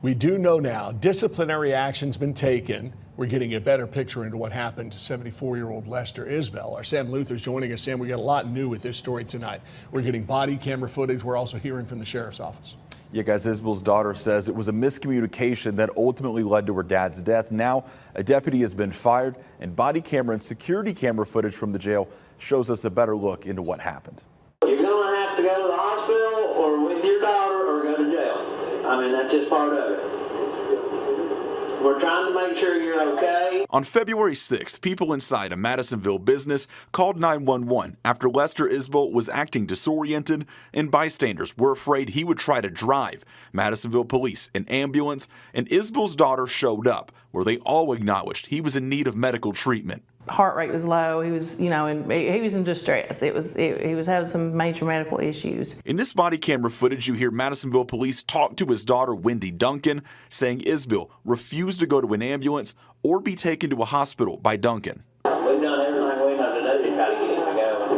We do know now disciplinary action's been taken. We're getting a better picture into what happened to 74-year-old Lester Isbell. Our Sam Luther's joining us. Sam, we got a lot new with this story tonight. We're getting body camera footage. We're also hearing from the sheriff's office. Yeah, guys, Isbell's daughter says it was a miscommunication that ultimately led to her dad's death. Now, a deputy has been fired, and body camera and security camera footage from the jail shows us a better look into what happened. You're going to have to go to the hospital or with your daughter or go to jail. I mean, that's just part of it. We're trying to make sure you're okay. On February 6th, people inside a Madisonville business called 911 after Lester Isbell was acting disoriented and bystanders were afraid he would try to drive. Madisonville police, an ambulance, and Isbell's daughter showed up, where they all acknowledged he was in need of medical treatment. Heart rate was low. He was, he was in distress. He was having some major medical issues. In this body camera footage, you hear Madisonville police talk to his daughter, Wendy Duncan, saying Isbell refused to go to an ambulance or be taken to a hospital by Duncan. We've done everything we know to do to try to get him to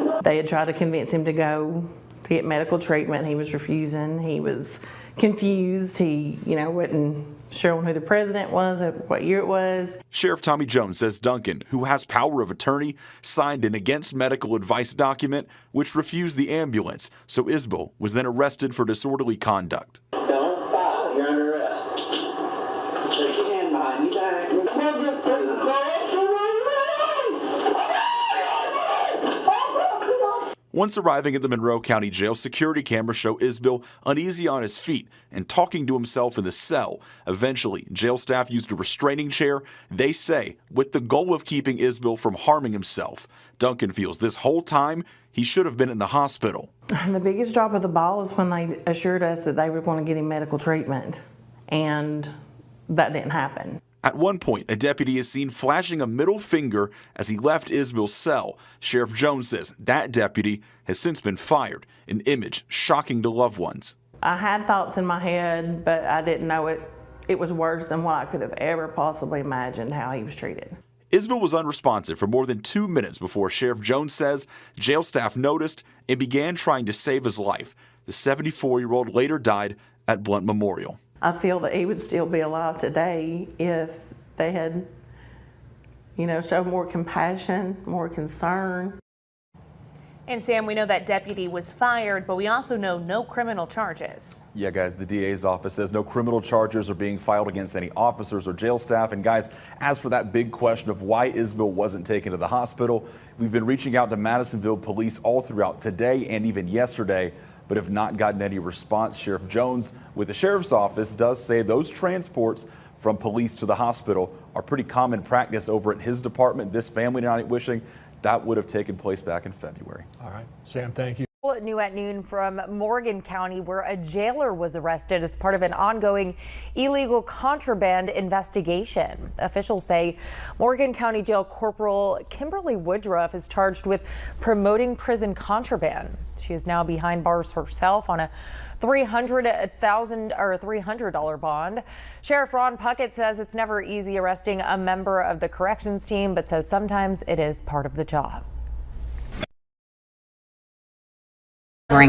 go. They had tried to convince him to go to get medical treatment. He was refusing. He was confused. He, wasn't sure who the president was, what year it was. Sheriff Tommy Jones says Duncan, who has power of attorney, signed an against medical advice document which refused the ambulance. So Isbell was then arrested for disorderly conduct. Don't file. You're under arrest. Take your hand behind you back. Once arriving at the Monroe County Jail, security cameras show Isbell uneasy on his feet and talking to himself in the cell. Eventually, jail staff used a restraining chair, they say, with the goal of keeping Isbell from harming himself. Duncan feels this whole time he should have been in the hospital. The biggest drop of the ball was when they assured us that they were going to get him medical treatment, and that didn't happen. At one point, a deputy is seen flashing a middle finger as he left Isbell's cell. Sheriff Jones says that deputy has since been fired, an image shocking to loved ones. I had thoughts in my head, but I didn't know it was worse than what I could have ever possibly imagined how he was treated. Isbell was unresponsive for more than 2 minutes before Sheriff Jones says jail staff noticed and began trying to save his life. The 74-year-old later died at Blunt Memorial. I feel that he would still be alive today if they had, shown more compassion, more concern. And Sam, we know that deputy was fired, but we also know no criminal charges. Yeah, guys, the DA's office says no criminal charges are being filed against any officers or jail staff. And guys, as for that big question of why Isbell wasn't taken to the hospital, we've been reaching out to Madisonville police all throughout today and even yesterday, but have not gotten any response. Sheriff Jones with the sheriff's office does say those transports from police to the hospital are pretty common practice over at his department. This family not wishing that would have taken place back in February. All right, Sam, thank you. New at noon from Morgan County, where a jailer was arrested as part of an ongoing illegal contraband investigation. Officials say Morgan County Jail Corporal Kimberly Woodruff is charged with promoting prison contraband. She is now behind bars herself on a $300 bond. Sheriff Ron Puckett says it's never easy arresting a member of the corrections team, but says sometimes it is part of the job.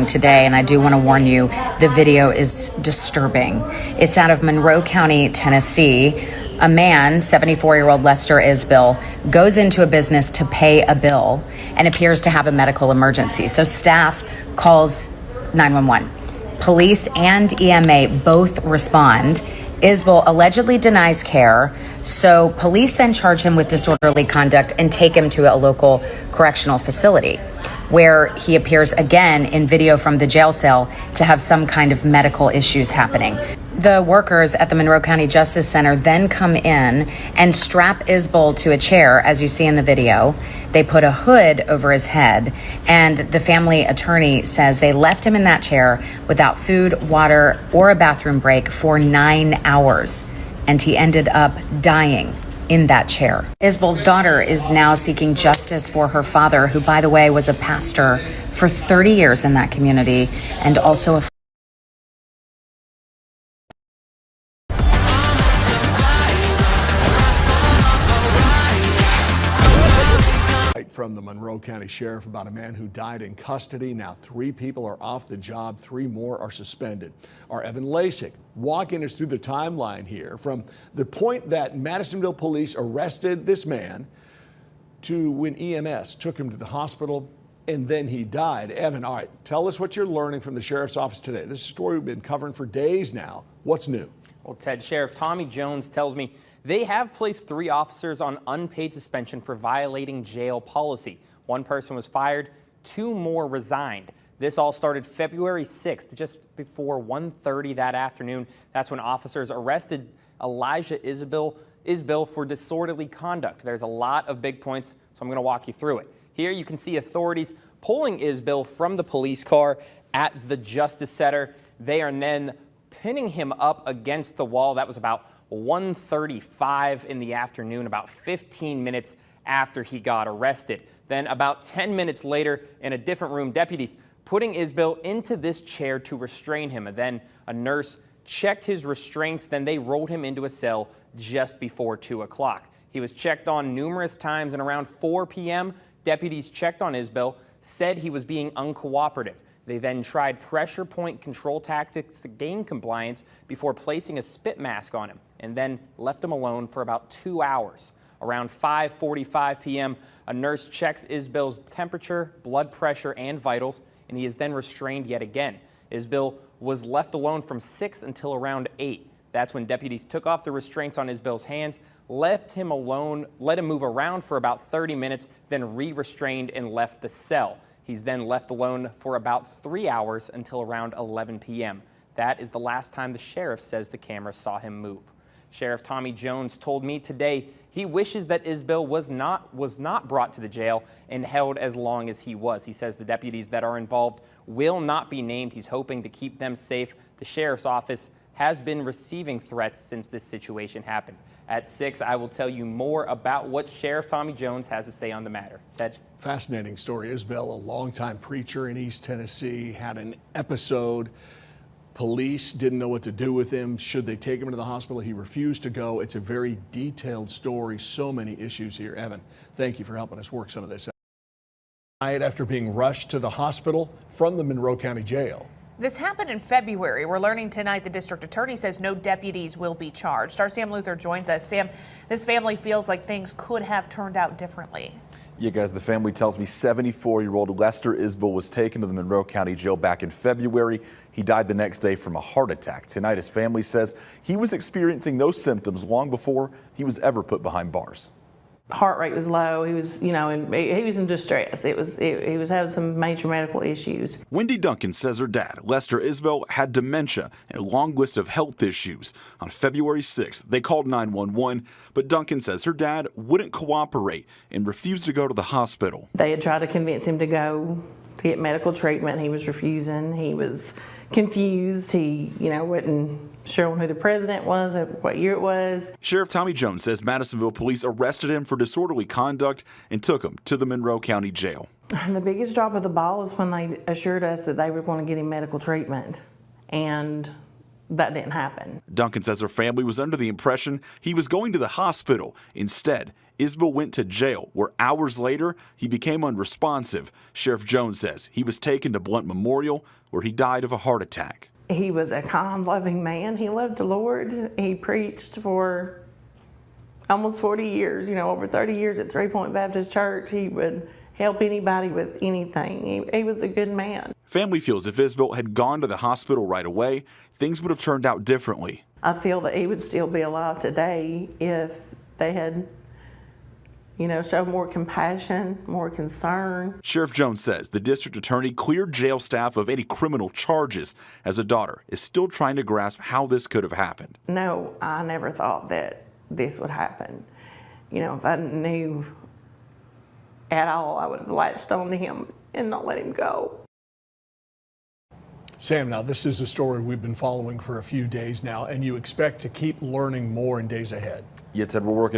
Today, and I do want to warn you, the video is disturbing. It's out of Monroe County, Tennessee. A man, 74-year-old Lester Isbell, goes into a business to pay a bill and appears to have a medical emergency. So staff calls 911. Police and EMA both respond. Isbell allegedly denies care, so police then charge him with disorderly conduct and take him to a local correctional facility, where he appears again in video from the jail cell to have some kind of medical issues happening. The workers at the Monroe County Justice Center then come in and strap Isbell to a chair, as you see in the video. They put a hood over his head, and the family attorney says they left him in that chair without food, water, or a bathroom break for 9 hours, and he ended up dying in that chair. Isbell's daughter is now seeking justice for her father, who, by the way, was a pastor for 30 years in that community and also a From from the Monroe County Sheriff about a man who died in custody. Now 3 people are off the job, 3 more are suspended. Our Evan Lasik walking us through the timeline here from the point that Madisonville police arrested this man to when EMS took him to the hospital and then he died. Evan, all right, tell us what you're learning from the sheriff's office today. This is a story we've been covering for days now. What's new? Well, Ted, Sheriff Tommy Jones tells me they have placed 3 officers on unpaid suspension for violating jail policy. 1 person was fired, 2 more resigned. This all started February 6th, just before 1:30 that afternoon. That's when officers arrested Elijah Isbell for disorderly conduct. There's a lot of big points, so I'm going to walk you through it. Here you can see authorities pulling Isbell from the police car at the Justice Center. They are then pinning him up against the wall. That was about 1:35 in the afternoon, about 15 minutes after he got arrested. Then about 10 minutes later, in a different room, deputies putting Isbell into this chair to restrain him. And then a nurse checked his restraints. Then they rolled him into a cell just before 2 o'clock. He was checked on numerous times, and around 4 p.m., deputies checked on Isbell, said he was being uncooperative. They then tried pressure point control tactics to gain compliance before placing a spit mask on him, and then left him alone for about 2 hours. Around 5:45 p.m., a nurse checks Isbell's temperature, blood pressure, and vitals, and he is then restrained yet again. Isbell was left alone from 6 until around 8. That's when deputies took off the restraints on Isbell's hands, left him alone, let him move around for about 30 minutes, then re-restrained and left the cell. He's then left alone for about 3 hours until around 11 p.m. That is the last time the sheriff says the camera saw him move. Sheriff Tommy Jones told me today he wishes that Isbell was not brought to the jail and held as long as he was. He says the deputies that are involved will not be named. He's hoping to keep them safe. The sheriff's office has been receiving threats since this situation happened. At 6, I will tell you more about what Sheriff Tommy Jones has to say on the matter. That's fascinating story. Isbell, a longtime preacher in East Tennessee, had an episode. Police didn't know what to do with him. Should they take him to the hospital? He refused to go. It's a very detailed story. So many issues here. Evan, thank you for helping us work some of this out. After being rushed to the hospital from the Monroe County Jail. This happened in February. We're learning tonight the district attorney says no deputies will be charged. Our Sam Luther joins us. Sam, this family feels like things could have turned out differently. Yeah, guys, the family tells me 74-year-old Lester Isbell was taken to the Monroe County Jail back in February. He died the next day from a heart attack. Tonight, his family says he was experiencing those symptoms long before he was ever put behind bars. Heart rate was low. He was, he was in distress. He was having some major medical issues. Wendy Duncan says her dad, Lester Isbell, had dementia and a long list of health issues. On February 6th, they called 911, but Duncan says her dad wouldn't cooperate and refused to go to the hospital. They had tried to convince him to go to get medical treatment. He was refusing. He was confused. He, wasn't sure who the president was, what year it was. Sheriff Tommy Jones says Madisonville police arrested him for disorderly conduct and took him to the Monroe County Jail. The biggest drop of the ball was when they assured us that they were going to get him medical treatment, and that didn't happen. Duncan says her family was under the impression he was going to the hospital. Instead, Isbell went to jail, where hours later he became unresponsive. Sheriff Jones says he was taken to Blunt Memorial, where he died of a heart attack. He was a kind, loving man. He loved the Lord. He preached for almost 40 years, over 30 years at 3 Point Baptist Church. He would help anybody with anything. He was a good man. Family feels if Isbell had gone to the hospital right away, things would have turned out differently. I feel that he would still be alive today if they had show more compassion, more concern. Sheriff Jones says the district attorney cleared jail staff of any criminal charges, as a daughter is still trying to grasp how this could have happened. No, I never thought that this would happen. If I knew at all, I would have latched on to him and not let him go. Sam, now this is a story we've been following for a few days now, and you expect to keep learning more in days ahead. Yeah, Ted, we're working